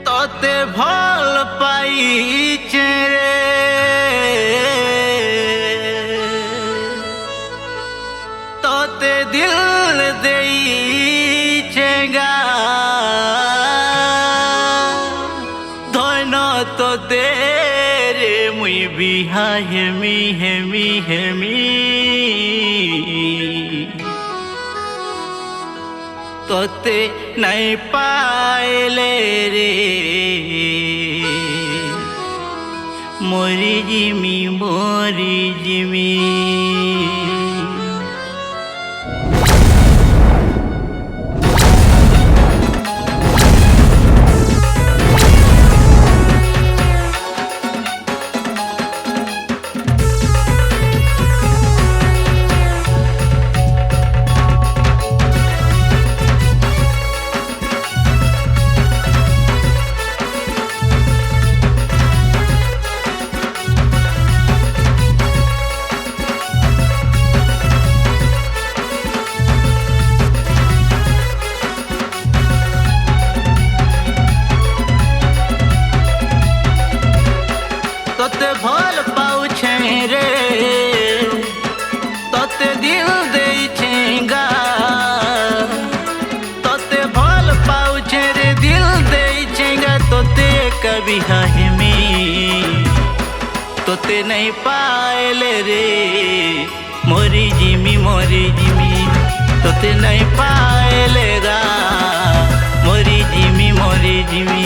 তোতে ভাল পাইছে রে তোতে দিল দেইছে গা ধন্য তোতে রে মুই বিহা হেমি হেমি হেমি তোতে নাই পাইলে রে মরি জিমি তোতে ভাল পাউছে রে তোতে দিল দেইছে গা তোতে ভাল পাউছে রে দিল দেইছে গা তোতে কবি হাহিমি তোতে নাই পাইলে রে মরি জিমি তোতে নাই পাইলে গা মরি জিমি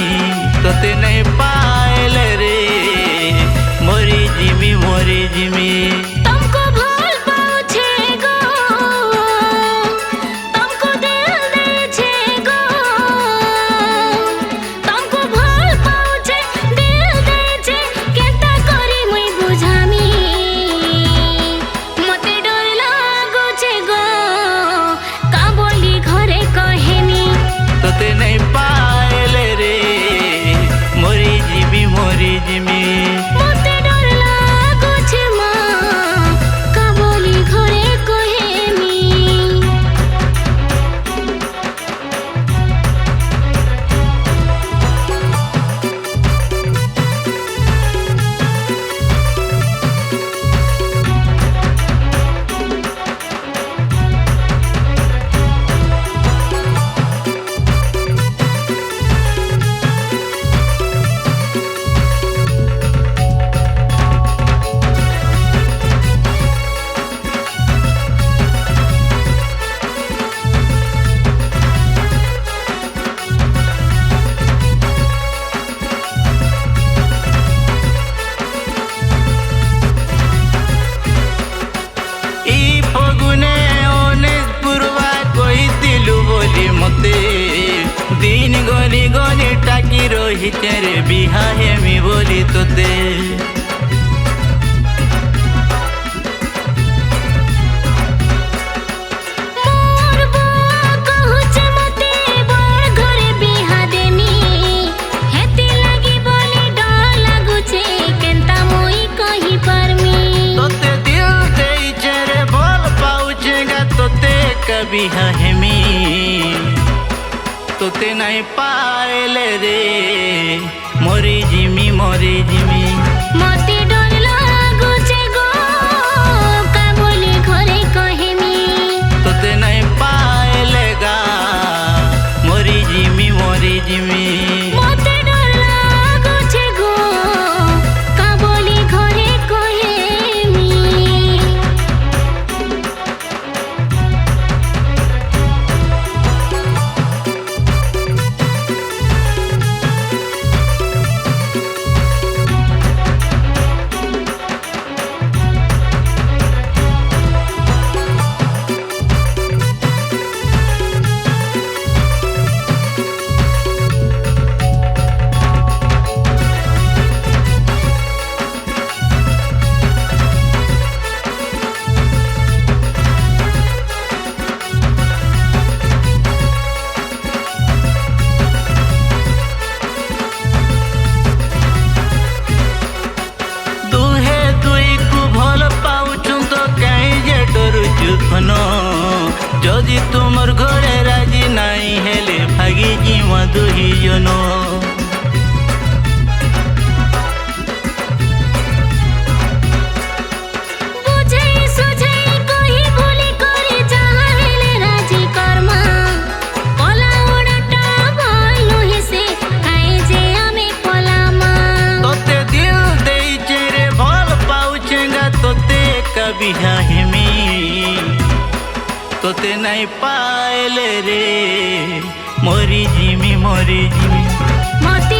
তোতে নাই পাইলে রে মরি জিমি तुमको भूल पाउछे गो तुमको दिल देछे गो तुमको भूल पाउछे दिल देछे केता करी मुई बुझामी मते डर लागुछे गो का बोली घरे कहेमी তোতে নাই পাইলে রে মরি জিমি मते डर लागुछे मां का बोली घरे कहेमी মতে দিন গনি গনি টাকি রহিছে রে বিহা হেমি বলি তোতে मोर बुआ कहूचे मते बड़ घरे बिहा देमी हेती लागी बोली डर लागुचे केनता मुई कहि परमी তোতে দিল দেইছে রে ভাল পাউছে গা তোতে কবি হেমি তোতে নাই পাইলে রে মরি জিমি मते डर लागुचे गो का बोली घरे कहेमी তোতে নাই পাইলে গা মরি জিমি मते डर लागुचे गो का बोली घरे कहेमी যদি তোমার ঘরে রাজি নাই হেলে ভাই লাগি জিমা দুহি জন বুঝাই সুঝাই কহি ভুলি করে যাহা হেলে রাজি কর্মা কলা ওড়াটা ভয় নহে সে খাই যে আমি পলামা তোতে দিল দেইছে রে ভাল পাউছে গা তোতে কবি হাহিমি তোতে নাই পাইলে রে মরি জিমি মতি